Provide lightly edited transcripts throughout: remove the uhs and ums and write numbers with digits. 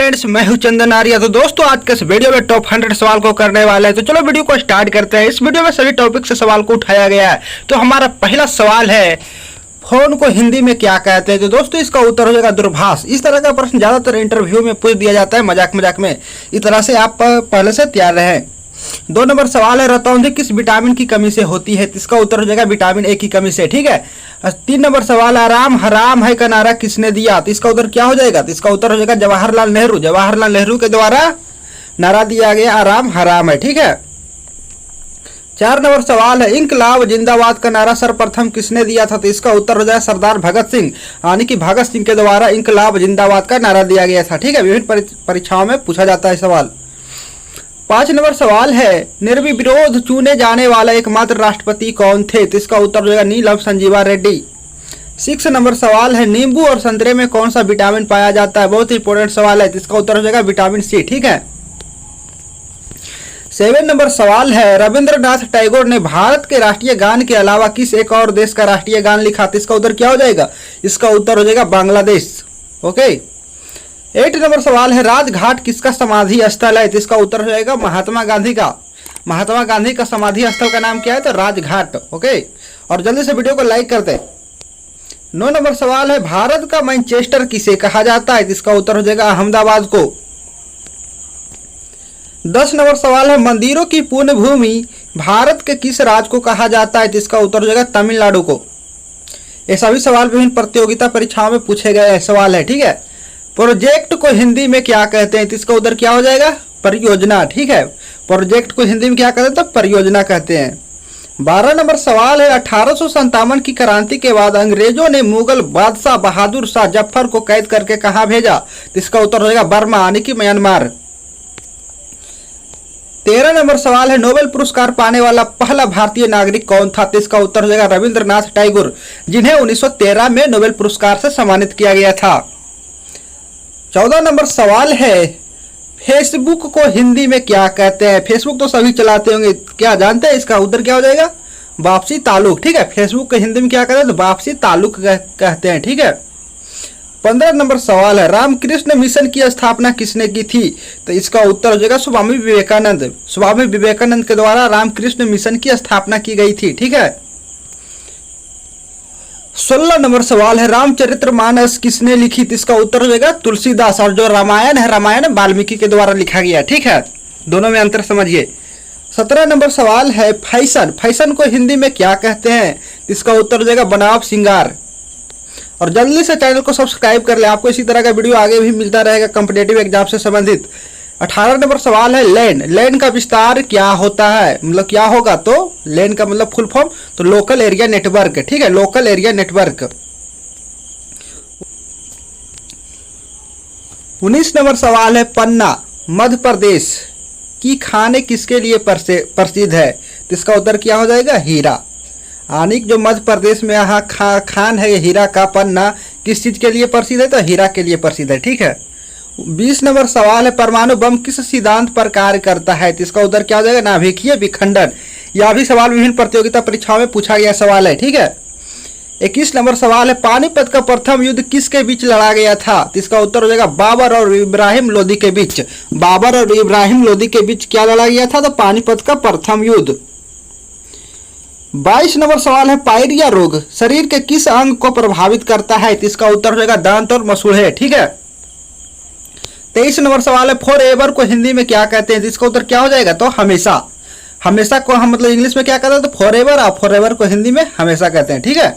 Friends, मैं हूं चंदन आर्य। तो दोस्तों, आज के इस वीडियो में टॉप 100 सवाल को करने वाले हैं। तो चलो वीडियो को स्टार्ट करते हैं। इस वीडियो में सभी टॉपिक से सवाल को उठाया गया है। तो हमारा पहला सवाल है, फोन को हिंदी में क्या कहते हैं? तो दोस्तों, इसका उत्तर हो जाएगा दूरभाष। इस तरह का प्रश्न ज्यादातर इंटरव्यू में पूछ दिया जाता है, मजाक मजाक में। इस तरह से आप पहले से तैयार रहें। 2 नंबर सवाल है, रतौंधी किस विटामिन की कमी से होती है? इसका उत्तर हो जाएगा विटामिन ए की कमी से। ठीक है। 3 नंबर सवाल है, आराम हराम है का नारा किसने दिया? तो इसका उत्तर क्या हो जाएगा? तो इसका उत्तर हो जाएगा जवाहरलाल नेहरू। जवाहरलाल नेहरू के द्वारा नारा दिया गया आराम हराम है। ठीक है। 4 नंबर सवाल है, इंकलाब जिंदाबाद का नारा सर्वप्रथम किसने दिया था? तो इसका उत्तर हो जाएगा सरदार भगत सिंह, यानी कि भगत सिंह के द्वारा इंकलाब जिंदाबाद का नारा दिया गया था। ठीक है। विभिन्न परीक्षाओं में पूछा जाता है सवाल। 5 नंबर सवाल है, निर्विरोध चुने जाने वाला एकमात्र राष्ट्रपति कौन थे? तो इसका उत्तर हो जाएगा नीलम संजीवा रेड्डी। 6 नंबर सवाल है, नींबू और संतरे में कौन सा विटामिन पाया जाता है? बहुत ही इंपॉर्टेंट सवाल है। इसका उत्तर हो जाएगा विटामिन सी। ठीक है। 7 नंबर सवाल है, रविंद्रनाथ टैगोर ने भारत के राष्ट्रीय गान के अलावा किस एक और देश का राष्ट्रीय गान लिखा? तो इसका उत्तर क्या हो जाएगा? इसका उत्तर हो जाएगा बांग्लादेश। ओके। 8 नंबर सवाल है, राजघाट किसका समाधि स्थल है? तो इसका उत्तर हो जाएगा महात्मा गांधी का। महात्मा गांधी का समाधि स्थल का नाम क्या है? तो राजघाट। ओके। और जल्दी से वीडियो को लाइक कर दे। 9 नंबर सवाल है, भारत का मैनचेस्टर किसे कहा जाता है? तो इसका उत्तर हो जाएगा अहमदाबाद को। 10 नंबर सवाल है, मंदिरों की पूर्ण भूमि भारत के किस राज्य को कहा जाता है? तो इसका उत्तर हो जाएगा तमिलनाडु को। ये सभी सवाल विभिन्न प्रतियोगिता परीक्षाओं में पूछे गए सवाल है। ठीक है। प्रोजेक्ट को हिंदी में क्या कहते हैं? तो इसका उत्तर क्या हो जाएगा? परियोजना। ठीक है। प्रोजेक्ट को हिंदी में क्या कहते हैं? तो परियोजना कहते हैं। 12 नंबर सवाल है, 1857 की क्रांति के बाद अंग्रेजों ने मुगल बादशाह बहादुर शाह जफर को कैद करके कहां भेजा? तो इसका उत्तर हो जाएगा बर्मा, यानी कि म्यांमार। 13 नंबर सवाल है, नोबेल पुरस्कार पाने वाला पहला भारतीय नागरिक कौन था? तो इसका उत्तर हो जाएगा रविंद्रनाथ टैगोर, जिन्हें 1913 में नोबेल पुरस्कार से सम्मानित किया गया था। 14 नंबर सवाल है, फेसबुक को हिंदी में क्या कहते हैं? फेसबुक तो सभी चलाते होंगे, क्या जानते हैं? इसका उत्तर क्या हो जाएगा? वापसी ताल्लुक। ठीक है। फेसबुक को हिंदी में क्या कहते हैं? तो वापसी ताल्लुक कहते हैं। ठीक है। 15 नंबर सवाल है, रामकृष्ण मिशन की स्थापना किसने की थी? तो इसका उत्तर हो जाएगा स्वामी विवेकानंद। स्वामी विवेकानंद के द्वारा रामकृष्ण मिशन की स्थापना की गई थी। ठीक है। 16 नंबर सवाल है, रामचरितमानस किसने लिखी? तो इसका उत्तर हो जाएगा तुलसीदास। और जो रामायण है, रामायण वाल्मीकि के द्वारा लिखा गया। ठीक है। दोनों में अंतर समझिए। 17 नंबर सवाल है, फैशन। फैशन को हिंदी में क्या कहते हैं? इसका उत्तर हो जाएगा बनावट श्रृंगार। और जल्दी से चैनल को सब्सक्राइब कर ले, आपको इसी तरह का वीडियो आगे भी मिलता रहेगा कॉम्पिटिटिव एग्जाम से संबंधित। 18 नंबर सवाल है, लैंड। लैंड का विस्तार क्या होता है? मतलब क्या होगा? तो लैंड का मतलब फुल फॉर्म तो लोकल एरिया नेटवर्क। ठीक है। Local area network. 19 नंबर सवाल है, पन्ना मध्य प्रदेश की खाने किसके लिए प्रसिद्ध है? तो इसका उत्तर क्या हो जाएगा? हीरा। यानी जो मध्य प्रदेश में यहाँ खान है हीरा का, पन्ना किस चीज के लिए प्रसिद्ध है? तो हीरा के लिए प्रसिद्ध है। ठीक है। 20 नंबर सवाल है, परमाणु बम किस सिद्धांत पर कार्य करता है? तो इसका उत्तर क्या हो जाएगा? नाभिकीय विखंडन। यह भी सवाल विभिन्न प्रतियोगिता परीक्षाओं में पूछा गया सवाल है। ठीक है। 21 नंबर सवाल है, पानीपत का प्रथम युद्ध किसके बीच लड़ा गया था? तो इसका उत्तर हो जाएगा बाबर और इब्राहिम लोदी के बीच। बाबर और इब्राहिम लोदी के बीच क्या लड़ा गया था? तो पानीपत का प्रथम युद्ध। 22 नंबर सवाल है, पायरिया रोग शरीर के किस अंग को प्रभावित करता है? तो इसका उत्तर हो जाएगा दांत और मसूड़े। ठीक है। 23 नंबर सवाल है, फॉर एवर को हिंदी में क्या कहते हैं? इसका उत्तर क्या हो जाएगा? तो हमेशा। हमेशा को हम मतलब इंग्लिश में क्या कहते हैं? तो फॉर एवर। और फॉर एवर को हिंदी में हमेशा कहते हैं। ठीक है।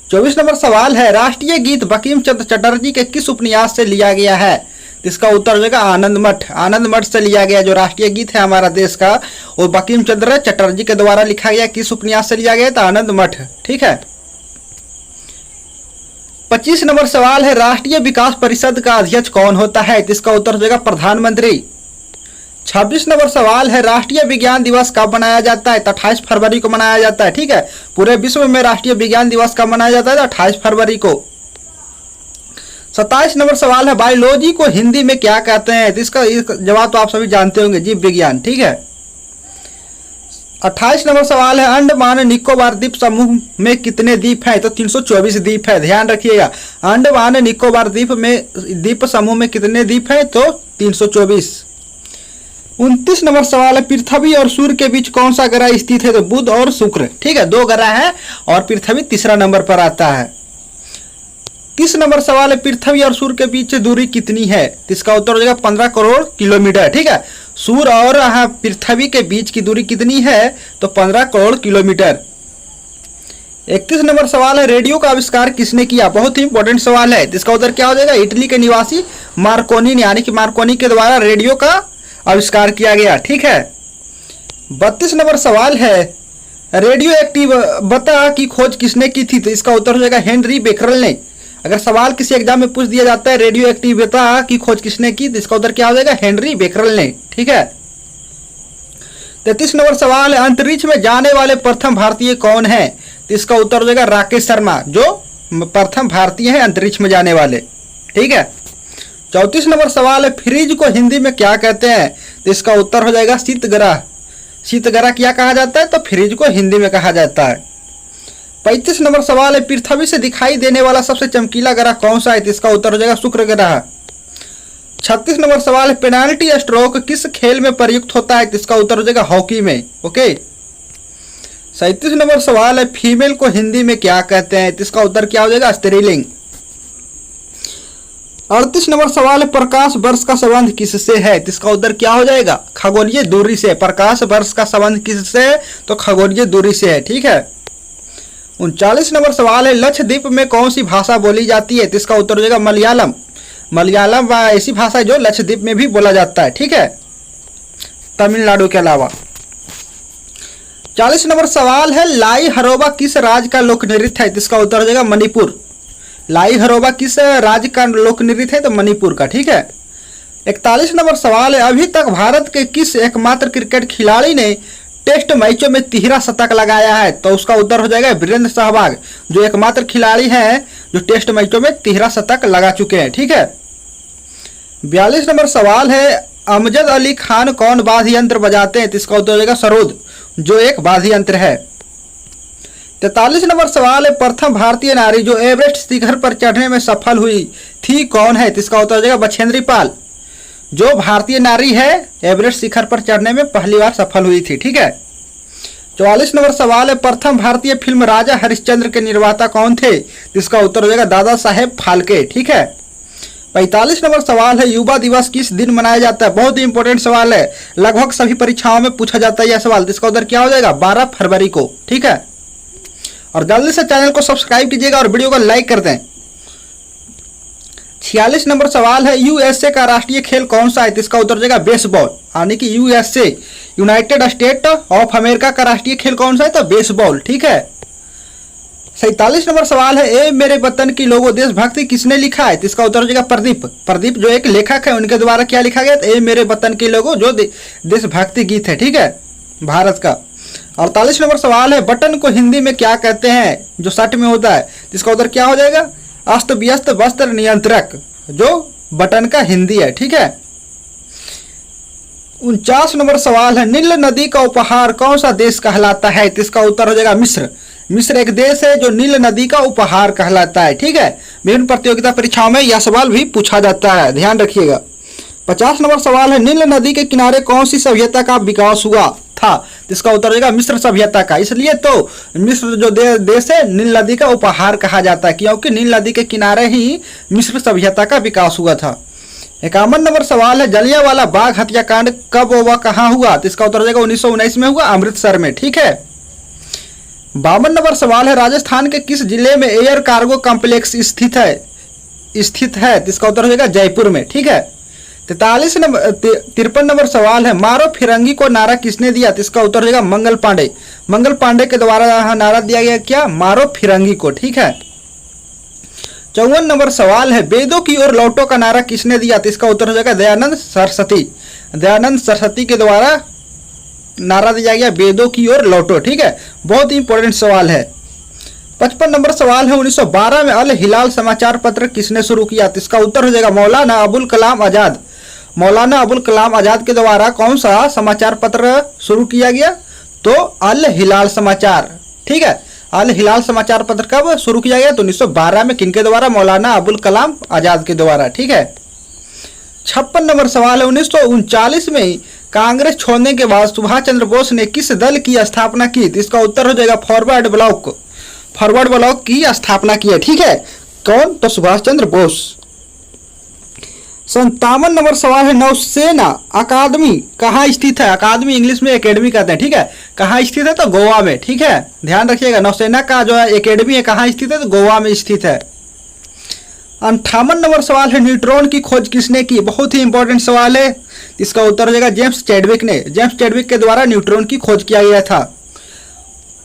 24 नंबर सवाल है, राष्ट्रीय गीत बंकिम चंद्र चटर्जी के किस उपन्यास से लिया गया है? इसका उत्तर हो जाएगा आनंद मठ। आनंद मठ से लिया गया जो राष्ट्रीय गीत है हमारा देश का, वो बंकिम चंद्र चटर्जी के द्वारा लिखा गया। किस उपन्यास से लिया गया? तो आनंद मठ। ठीक है। 25 नंबर सवाल है, राष्ट्रीय विकास परिषद का अध्यक्ष कौन होता है? इसका उत्तर हो जाएगा प्रधानमंत्री। 26 नंबर सवाल है, राष्ट्रीय विज्ञान दिवस कब मनाया जाता है? तो 28 फरवरी को मनाया जाता है। ठीक है। पूरे विश्व में राष्ट्रीय विज्ञान दिवस कब मनाया जाता है? तो 28 फरवरी को। 27 नंबर सवाल है, बायोलॉजी को हिंदी में क्या कहते हैं? तो इसका जवाब तो आप सभी जानते होंगे, जीव विज्ञान। ठीक है। 28 नंबर सवाल है, अंडमान निकोबार द्वीप समूह में कितने द्वीप हैं? तो 324 द्वीप है, ध्यान रखिएगा। अंडमान निकोबार द्वीप समूह में कितने द्वीप हैं? तो 324। 29 नंबर सवाल है, पृथ्वी और सूर्य के बीच कौन सा ग्रह स्थित है? तो बुध और शुक्र, ठीक है, 2 ग्रह है और पृथ्वी तीसरा नंबर पर आता है। 30 नंबर सवाल है, पृथ्वी और सूर्य के बीच दूरी कितनी है? तो इसका उत्तर हो जाएगा 15 करोड़ किलोमीटर, ठीक है। सूर्य और पृथ्वी के बीच की दूरी कितनी है? तो 15 करोड़ किलोमीटर। 31 नंबर सवाल है, रेडियो का आविष्कार किसने किया? बहुत ही इंपॉर्टेंट सवाल है। इसका उत्तर क्या हो जाएगा? इटली के निवासी मार्कोनी ने, यानी कि मार्कोनी के द्वारा रेडियो का आविष्कार किया गया, ठीक है। 32 नंबर सवाल है, रेडियो एक्टिवता की खोज किसने की थी? तो इसका उत्तर हो जाएगा हेनरी बेकरल ने। अगर सवाल किसी एग्जाम में पूछ दिया जाता है रेडियो एक्टिवता की खोज किसने की, तो इसका उत्तर क्या हो जाएगा? हेनरी बेकरल ने, ठीक है। 33 नंबर सवाल है, अंतरिक्ष में जाने वाले प्रथम भारतीय कौन है? तो इसका उत्तर हो जाएगा राकेश शर्मा, जो प्रथम भारतीय है अंतरिक्ष में जाने वाले, ठीक है। 34 नंबर सवाल है, फ्रिज को हिंदी में क्या कहते हैं? तो इसका उत्तर हो जाएगा शीतग्रह। शीतग्रह क्या कहा जाता है? तो फ्रिज को हिंदी में कहा जाता है। 35 नंबर सवाल है, पृथ्वी से दिखाई देने वाला सबसे चमकीला ग्रह कौन सा है? तो इसका उत्तर हो जाएगा शुक्र ग्रह। 36 नंबर सवाल है, पेनाल्टी स्ट्रोक किस खेल में प्रयुक्त होता है? तो इसका उत्तर हो जाएगा हॉकी में, ओके। 37 नंबर सवाल है, फीमेल को हिंदी में क्या कहते हैं? तो इसका उत्तर क्या हो जाएगा? स्त्रीलिंग। 38 नंबर सवाल है, प्रकाश वर्ष का संबंध किससे है? तो इसका उत्तर क्या हो जाएगा? खगोलीय दूरी से। प्रकाश वर्ष का संबंध किससे है? तो खगोलीय दूरी से है, ठीक है। 39 नंबर सवाल है, लक्षद्वीप में कौन सी भाषा बोली जाती है? तो इसका उत्तर हो जाएगा मलयालम। मलयालम ऐसी भाषा है जो लक्षद्वीप में भी बोला जाता है, ठीक है, तमिलनाडु के अलावा। 40 नंबर सवाल है, लाई हरोबा किस राज्य का लोक नृत्य है? तो इसका उत्तर हो जाएगा मणिपुर। लाई हरोबा किस राज्य का लोक नृत्य है? तो मणिपुर का, ठीक है। 41 नंबर सवाल है, अभी तक भारत के किस एकमात्र क्रिकेट खिलाड़ी ने टेस्ट मैचों में 13 शतक लगाया है? तो उसका उत्तर हो जाएगा वीरेंद्र सहवाग, जो एकमात्र खिलाड़ी हैं जो टेस्ट मैचों में 13 शतक लगा चुके हैं, ठीक है। 42 नंबर सवाल है, अमजद अली खान कौन वाद्य यंत्र बजाते हैं? तो इसका उत्तर हो जाएगा सरोद, जो एक वाद्य यंत्र है। 43 नंबर सवाल है, प्रथम भारतीय नारी जो एवरेस्ट शिखर पर चढ़ने में सफल हुई थी कौन है? तो इसका उत्तर हो जाएगा बछेंद्री पाल, जो भारतीय नारी है एवरेस्ट शिखर पर चढ़ने में पहली बार सफल हुई थी, ठीक है। 44 नंबर सवाल है, प्रथम भारतीय फिल्म राजा हरिश्चंद्र के निर्माता कौन थे? इसका उत्तर हो जाएगा दादा साहेब फाल्के, ठीक है। 45 नंबर सवाल है, युवा दिवस किस दिन मनाया जाता है? बहुत ही इंपॉर्टेंट सवाल है, लगभग सभी परीक्षाओं में पूछा जाता है यह सवाल। इसका उत्तर क्या हो जाएगा? 12 फरवरी को, ठीक है। और जल्दी से चैनल को सब्सक्राइब कीजिएगा और वीडियो को लाइक कर दें। 46 नंबर सवाल है, यूएसए का राष्ट्रीय खेल कौन सा है? तो इसका उत्तर हो जाएगा बेसबॉल, यानी कि USA United state of America का राष्ट्रीय खेल कौन सा है? तो बेसबॉल, ठीक है। 47 नंबर सवाल है, ए मेरे वतन की लोगो देशभक्ति किसने लिखा है? तो इसका उत्तर हो जाएगा प्रदीप। प्रदीप जो एक लेखक है, उनके द्वारा क्या लिखा गया? तो ए मेरे वतन के लोगो, जो देशभक्ति गीत है, ठीक है, भारत का। 48 नंबर सवाल है, बटन को हिंदी में क्या कहते हैं जो शर्ट में होता है? तो इसका उत्तर क्या हो जाएगा? अस्त व्यस्त वस्त्र नियंत्रक, जो बटन का हिंदी है, ठीक है। 49 नंबर सवाल है, नील नदी का उपहार कौन सा देश कहलाता है? तो इसका उत्तर हो जाएगा मिस्र। मिस्र एक देश है जो नील नदी का उपहार कहलाता है, ठीक है। विभिन्न प्रतियोगिता परीक्षाओं में यह सवाल भी पूछा जाता है, ध्यान रखिएगा। 50 नंबर सवाल है, नील नदी के किनारे कौन सी सभ्यता का विकास हुआ था? इसका उत्तर हो जाएगा मिस्र सभ्यता का। इसलिए तो मिस्र जो देश है नील नदी का उपहार कहा जाता है, क्योंकि नील नदी के किनारे ही मिस्र सभ्यता का विकास हुआ था। 51 नंबर सवाल है, जलियांवाला बाग हत्याकांड कब व कहाँ हुआ? तो इसका उत्तर हो जाएगा 1919 में हुआ, अमृतसर में, ठीक है। 52 नंबर सवाल है, राजस्थान के किस जिले में एयर कार्गो कॉम्प्लेक्स स्थित है? तो इसका उत्तर हो जाएगा जयपुर में, ठीक है। 53 नंबर सवाल है, मारो फिरंगी को नारा किसने दिया? तो इसका उत्तर हो जाएगा मंगल पांडे। मंगल पांडे के द्वारा नारा दिया गया क्या? मारो फिरंगी को, ठीक है। 54 नंबर सवाल है, वेदों की ओर लौटो का नारा किसने दिया? तो इसका उत्तर हो जाएगा दयानंद सरस्वती। दयानंद सरस्वती के द्वारा नारा दिया गया वेदों की ओर लौटो, ठीक है। बहुत ही इंपॉर्टेंट सवाल है। 55 नंबर सवाल है, 1912 में अल हिलाल समाचार पत्र किसने शुरू किया? तो इसका उत्तर हो जाएगा मौलाना अबुल कलाम आजाद। मौलाना अबुल कलाम आजाद के द्वारा कौन सा समाचार पत्र शुरू किया गया? तो अल हिलाल समाचार, ठीक है। अल हिलाल समाचार पत्र कब शुरू किया गया? तो 1912 में। किनके द्वारा? मौलाना अबुल कलाम आजाद के द्वारा, ठीक है। 56 नंबर सवाल है, 1939 में कांग्रेस छोड़ने के बाद सुभाष चंद्र बोस ने किस दल की स्थापना की? तो इसका उत्तर हो जाएगा फॉरवर्ड ब्लॉक। फॉरवर्ड ब्लॉक की स्थापना की है, ठीक है। कौन? तो सुभाष चंद्र बोस। 57 नंबर सवाल है, नौसेना अकादमी कहाँ स्थित है? अकादमी इंग्लिश में एकेडमी कहते हैं, ठीक है। कहाँ स्थित है? तो गोवा में, ठीक है। ध्यान रखिएगा, नौसेना का जो है एकेडमी है कहाँ स्थित है? तो गोवा में स्थित है। 58 नंबर सवाल है, न्यूट्रॉन की खोज किसने की? बहुत ही इंपॉर्टेंट सवाल है। इसका उत्तर हो जाएगा जेम्स चैडविक ने। जेम्स चैडविक के द्वारा न्यूट्रॉन की खोज किया गया था।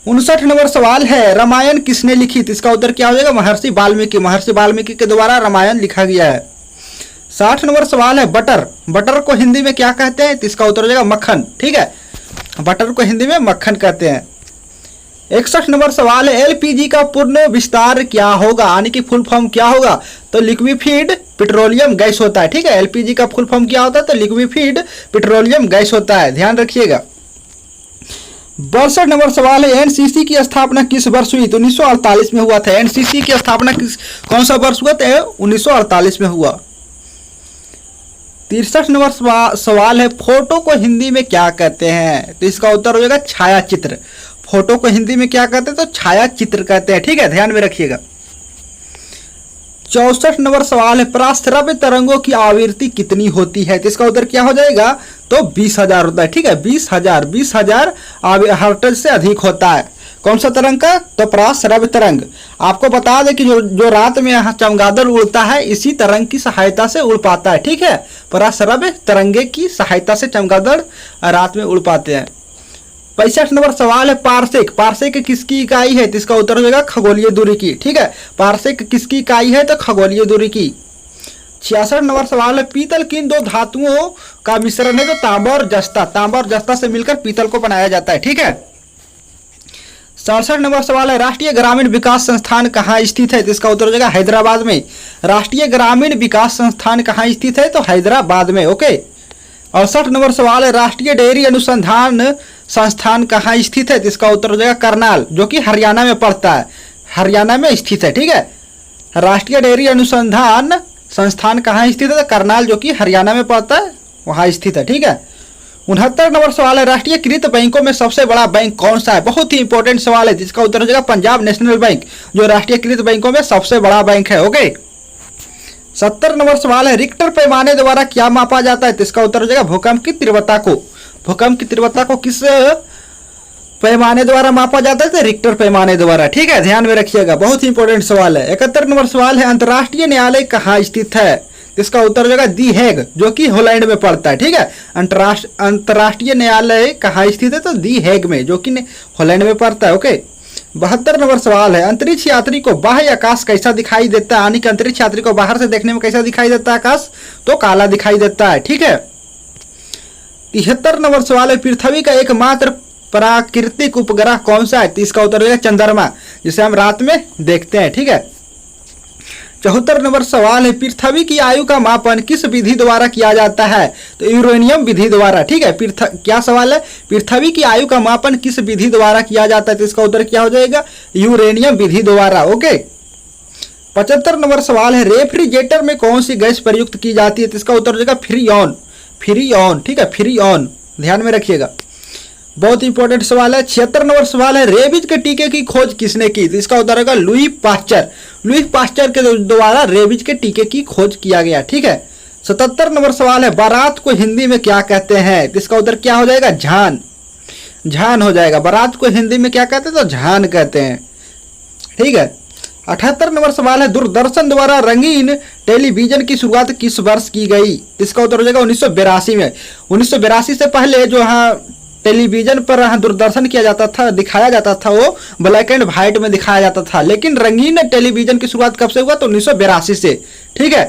59 नंबर सवाल है, रामायण किसने लिखी? तो इसका उत्तर क्या हो जाएगा? महर्षि वाल्मीकि। महर्षि वाल्मीकि के द्वारा रामायण लिखा गया है। 60 नंबर सवाल है, बटर। बटर को हिंदी में क्या कहते हैं? तो इसका उत्तर हो जाएगा मक्खन, ठीक है। बटर को हिंदी में मक्खन कहते हैं। 61 नंबर सवाल है, एलपीजी का पूर्ण विस्तार क्या होगा? यानी कि फुल फॉर्म क्या होगा? तो लिक्विफाइड पेट्रोलियम गैस होता है, ठीक है। एलपीजी का फुल फॉर्म क्या होता है? तो लिक्विफाइड पेट्रोलियम गैस होता है, ध्यान रखिएगा। 62 नंबर सवाल है, एनसीसी की स्थापना किस वर्ष हुई? तो 1948 में हुआ था। एनसीसी की स्थापना कौन सा वर्ष हुआ था? 1948 में हुआ। 63 नंबर सवाल है, फोटो को हिंदी में क्या कहते हैं? तो इसका उत्तर हो जाएगा छायाचित्र। फोटो को हिंदी में क्या कहते हैं? तो छायाचित्र कहते हैं, ठीक है। ध्यान में रखिएगा। 64 नंबर सवाल है, पराश्रव्य तरंगों की आवृत्ति कितनी होती है? तो इसका उत्तर क्या हो जाएगा? तो 20,000 होता है, ठीक है। 20,000 हर्ट्ज से अधिक होता है। कौन सा तरंग का? तो पराश्रव्य तरंग। आपको बता दें कि जो रात में यहाँ चमगादड़ उड़ता है इसी तरंग की सहायता से उड़ पाता है, ठीक है। पराश्रव्य तरंगे की सहायता से चमगादड़ रात में उड़ पाते हैं। 65 नंबर सवाल है, पारसेक। पारसेक किसकी इकाई है? तो इसका उत्तर हो जाएगा खगोलीय दूरी की, ठीक है। पारसेक किसकी इकाई है? तो खगोलीय दूरी की। 66 नंबर सवाल है, पीतल किन दो धातुओं का मिश्रण है? तो तांबा और जस्ता। तांबा और जस्ता से मिलकर पीतल को बनाया जाता है, ठीक है। 67 नंबर सवाल है, राष्ट्रीय ग्रामीण विकास संस्थान कहाँ स्थित है? तो इसका उत्तर हो जाएगा हैदराबाद में। राष्ट्रीय ग्रामीण विकास संस्थान कहाँ स्थित है? तो हैदराबाद में, ओके। 68 नंबर सवाल है, राष्ट्रीय डेयरी अनुसंधान संस्थान कहाँ स्थित है? तो इसका उत्तर हो जाएगा करनाल, जो कि हरियाणा में पड़ता है। हरियाणा में स्थित है, ठीक है। राष्ट्रीय डेयरी अनुसंधान संस्थान कहाँ स्थित है? तो करनाल, जो कि हरियाणा में पड़ता है, वहाँ स्थित है, ठीक है। 69 नंबर सवाल है, राष्ट्रीयकृत बैंकों में सबसे बड़ा बैंक कौन सा है? बहुत ही इंपॉर्टेंट सवाल है, जिसका उत्तर हो जाएगा पंजाब नेशनल बैंक, जो राष्ट्रीयकृत बैंकों में सबसे बड़ा बैंक है, ओके। 70 नंबर सवाल है, रिक्टर पैमाने द्वारा क्या मापा जाता है? तो इसका उत्तर हो जाएगा भूकंप की तीव्रता को। भूकंप की तीव्रता को किस पैमाने द्वारा मापा जाता है? तो रिक्टर पैमाने द्वारा, ठीक है। ध्यान में रखिएगा, बहुत ही इंपॉर्टेंट सवाल है। 71 नंबर सवाल है, अंतर्राष्ट्रीय न्यायालय कहाँ स्थित है? इसका उत्तर हो जाएगा दी हेग, जो कि हॉलैंड में पड़ता है, ठीक है। अंतर्राष्ट्रीय न्यायालय कहाँ स्थित है? तो दी हेग में, जो कि हॉलैंड में पड़ता है, ओके। 72 नंबर सवाल है, अंतरिक्ष यात्री को बाह्य आकाश कैसा दिखाई देता है? यानी कि अंतरिक्ष यात्री को बाहर से देखने में कैसा दिखाई देता है आकाश? तो काला दिखाई देता है, ठीक है। 73 नंबर सवाल है, पृथ्वी का एकमात्र प्राकृतिक उपग्रह कौन सा है? तो इसका उत्तर है चंद्रमा, जिसे हम रात में देखते हैं, ठीक है। 74 नंबर सवाल है, पृथ्वी की आयु का मापन किस विधि द्वारा किया जाता है? तो यूरेनियम विधि द्वारा, ठीक है। क्या सवाल है? पृथ्वी की आयु का मापन किस विधि द्वारा किया जाता है? तो इसका उत्तर क्या हो जाएगा? यूरेनियम विधि द्वारा, ओके। 75 नंबर सवाल है, रेफ्रिजरेटर में कौन सी गैस प्रयुक्त की जाती है? तो इसका उत्तर हो जाएगा फ्रीऑन। फ्रीऑन, ठीक है, फ्रीऑन, ध्यान में रखिएगा, बहुत इंपॉर्टेंट सवाल है। 76 नंबर सवाल है, रेबीज के टीके की खोज किसने की? तो इसका उत्तर होगा लुई पास्चर। लुई पास्चर के द्वारा रेबीज के टीके की खोज किया गया, ठीक है। 77 नंबर सवाल है, बारात को हिंदी में क्या कहते हैं? तो इसका उत्तर क्या हो जाएगा? झान। झान हो जाएगा। बारात को हिंदी में क्या कहते हैं? तो झान कहते हैं, ठीक है। 78 नंबर सवाल है, दूरदर्शन द्वारा रंगीन टेलीविजन की शुरुआत किस वर्ष की गई? इसका उत्तर हो जाएगा 1982 में। 1982 से पहले जो टेलीविजन पर दूरदर्शन किया जाता था, दिखाया जाता था, वो ब्लैक एंड व्हाइट में दिखाया जाता था, लेकिन रंगीन टेलीविजन की शुरुआत कब से हुआ? तो 1982 से, ठीक है।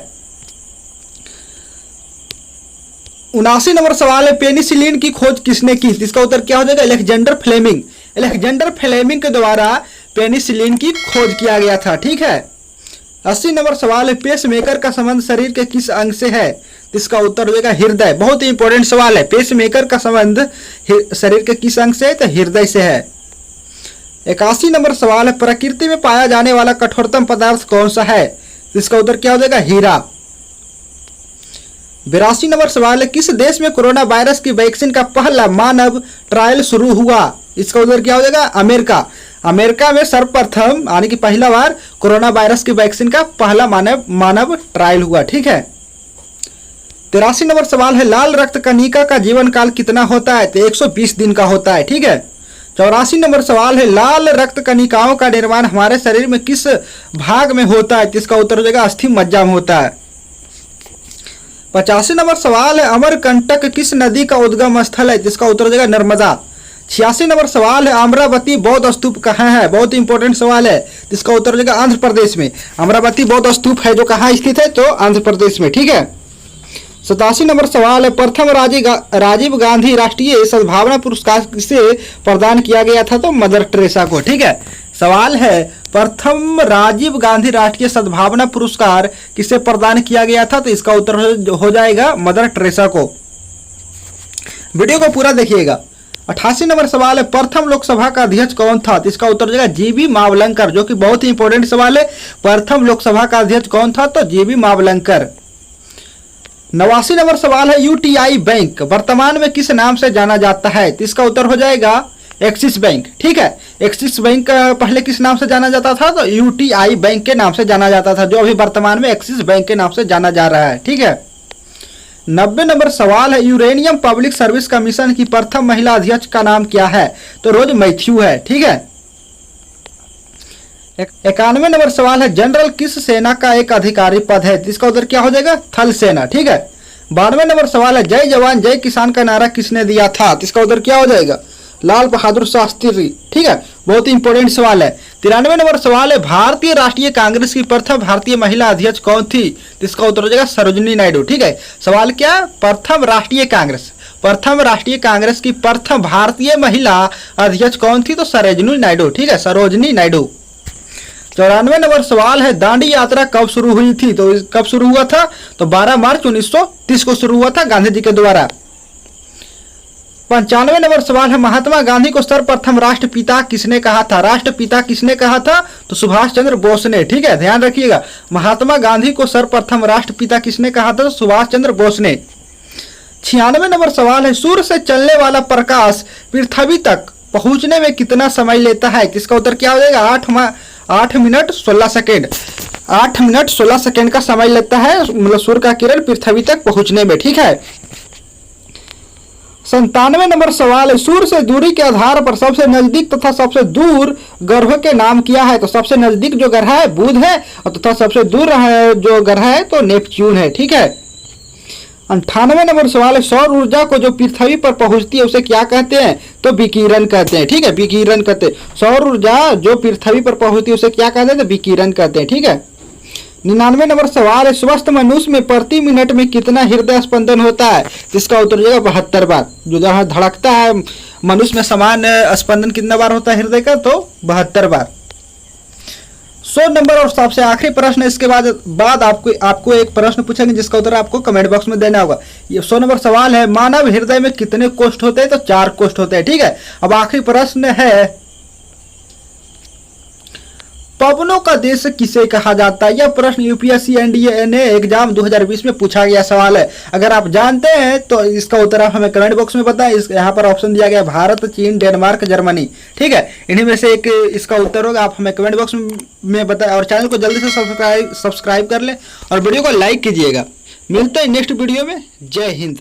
79 नंबर सवाल है, पेनिसिलिन की खोज किसने की? इसका उत्तर क्या हो जाएगा? Alexander Fleming. अलेक्जेंडर फ्लेमिंग के द्वारा पेनिसिलिन की खोज किया गया था, ठीक है। 80 नंबर सवाल है, पेसमेकर का संबंध शरीर के किस अंग से है? तो इसका उत्तर हो जाएगा हृदय। बहुत ही इंपॉर्टेंट सवाल है। पेसमेकर का संबंध शरीर के किस अंग से है? तो हृदय से है। 81 नंबर सवाल है, प्रकृति में पाया जाने वाला कठोरतम पदार्थ कौन सा है? तो इसका उत्तर क्या हो जाएगा? हीरा। 82 नंबर सवाल है, किस देश में कोरोना वायरस की वैक्सीन का पहला मानव ट्रायल शुरू हुआ? इसका उत्तर क्या हो जाएगा? अमेरिका। अमेरिका में सर्वप्रथम यानी कि पहला बार कोरोना वायरस की वैक्सीन का पहला मानव ट्रायल हुआ। ठीक है। 83 नंबर सवाल है, लाल रक्त कणिका का जीवन काल कितना होता है? तो 120 दिन का होता है। ठीक है। 84 नंबर सवाल है, लाल रक्त कणिकाओं का निर्माण हमारे शरीर में किस भाग में होता है? तो इसका उत्तर हो जाएगा अस्थि मज्जा में होता है। 85 नंबर सवाल है, अमरकंटक किस नदी का उद्गम स्थल है? जिसका उत्तर हो जाएगा नर्मदा। 86 नंबर सवाल है, अमरावती बौद्ध स्तूप कहाँ है? बहुत ही इंपॉर्टेंट सवाल है। जिसका उत्तर हो जाएगा आंध्र प्रदेश में। अमरावती बौद्ध स्तूप है जो कहाँ स्थित है? तो आंध्र प्रदेश में। ठीक है। 87 नंबर सवाल है, प्रथम राजीव गांधी राष्ट्रीय सद्भावना पुरस्कार किसे प्रदान किया गया था? तो मदर टेरेसा को। ठीक है। सवाल है, प्रथम राजीव गांधी राष्ट्रीय सद्भावना पुरस्कार किसे प्रदान किया गया था? तो इसका उत्तर हो जाएगा मदर टेरेसा को। वीडियो को पूरा देखिएगा। 88 नंबर सवाल है, प्रथम लोकसभा का अध्यक्ष कौन था? तो इसका उत्तर हो जाएगा जीबी मावलंकर, जो कि बहुत ही इंपॉर्टेंट सवाल है। प्रथम लोकसभा का अध्यक्ष कौन था? तो जीबी मावलंकर। 89 नंबर सवाल है, यूटीआई बैंक वर्तमान में किस नाम से जाना जाता है? तो इसका उत्तर हो जाएगा एक्सिस बैंक। ठीक है। एक्सिस बैंक पहले किस नाम से जाना जाता था? तो यूटीआई बैंक के नाम से जाना जाता था, जो अभी वर्तमान में एक्सिस बैंक के नाम से जाना जा रहा है। ठीक है। 90 नंबर सवाल है, यूरेनियम पब्लिक सर्विस कमीशन की प्रथम महिला अध्यक्ष का नाम क्या है? तो रोज मैथ्यू है। ठीक है। 91 नंबर सवाल है, जनरल किस सेना का एक अधिकारी पद है? इसका उत्तर क्या हो जाएगा? थल सेना। ठीक है। 92 नंबर सवाल है, जय जवान जय किसान का नारा किसने दिया था? इसका उत्तर क्या हो जाएगा? लाल बहादुर शास्त्री। ठीक है। बहुत ही इंपॉर्टेंट सवाल है। 93 नंबर सवाल है, भारतीय राष्ट्रीय कांग्रेस की प्रथम भारतीय महिला अध्यक्ष कौन थी? इसका उत्तर हो जाएगा सरोजिनी नायडू। ठीक है। सवाल क्या? प्रथम राष्ट्रीय कांग्रेस की प्रथम भारतीय महिला अध्यक्ष कौन थी? तो सरोजिनी नायडू। ठीक है। सरोजिनी नायडू। 94 नंबर सवाल है, दांडी यात्रा कब शुरू हुई थी? तो कब शुरू हुआ था? तो 12 मार्च 1930 को शुरू हुआ था गांधी जी के द्वारा। 95 नंबर सवाल है, महात्मा गांधी को सर्वप्रथम राष्ट्रपिता किसने कहा था? राष्ट्रपिता किसने कहा था? तो सुभाष चंद्र बोस ने। ठीक है। ध्यान रखिएगा, महात्मा गांधी को सर्वप्रथम राष्ट्रपिता किसने कहा था? तो सुभाष चंद्र बोस ने। 96 नंबर सवाल है, सूर्य से चलने वाला प्रकाश पृथ्वी तक पहुंचने में कितना समय लेता है? इसका उत्तर क्या हो जाएगा? 8 मिनट 16 सेकेंड। 8 मिनट 16 सेकेंड का समय लगता है, मतलब सूर्य का किरण पृथ्वी तक पहुंचने में। ठीक है। 97 नंबर सवाल है, सूर्य से दूरी के आधार पर सबसे नजदीक तथा सबसे दूर ग्रह के नाम क्या है? तो सबसे नजदीक जो ग्रह है बुध है, और तथा सबसे दूर जो ग्रह है तो नेपच्यून है। ठीक है। 98 नंबर सवाल है, सौर ऊर्जा को जो पृथ्वी पर पहुंचती है उसे क्या कहते हैं? तो विकिरण कहते हैं। ठीक है। विकिरण कहते हैं। सौर ऊर्जा जो पृथ्वी पर पहुंचती है उसे क्या कहते हैं? तो विकिरण कहते हैं। ठीक है। 99 नंबर सवाल है, स्वस्थ मनुष्य में प्रति मिनट में कितना हृदय स्पंदन होता है? इसका उत्तर हो जाएगा 72 बार। जो जहाँ धड़कता है मनुष्य में समान स्पंदन कितना बार होता है हृदय का? तो 72 बार। 100 नंबर और सबसे आखिरी प्रश्न, इसके बाद आपको एक प्रश्न पूछेंगे जिसका उत्तर आपको कमेंट बॉक्स में देना होगा। ये 100 नंबर सवाल है, मानव हृदय में कितने कोष्ठ होते हैं? तो 4 कोष्ठ होते हैं। ठीक है। अब आखिरी प्रश्न है, पवनों का देश किसे कहा जाता है? यह प्रश्न यूपीएससी एनडीए एग्जाम 2020 में पूछा गया सवाल है। अगर आप जानते हैं तो इसका उत्तर आप हमें कमेंट बॉक्स में बताएं। यहाँ पर ऑप्शन दिया गया भारत, चीन, डेनमार्क, जर्मनी। ठीक है। इन्हीं में से एक इसका उत्तर होगा। आप हमें कमेंट बॉक्स में बताएं और चैनल को जल्दी से सब्सक्राइब कर लें और वीडियो को लाइक कीजिएगा। मिलते हैं नेक्स्ट वीडियो में। जय हिंद।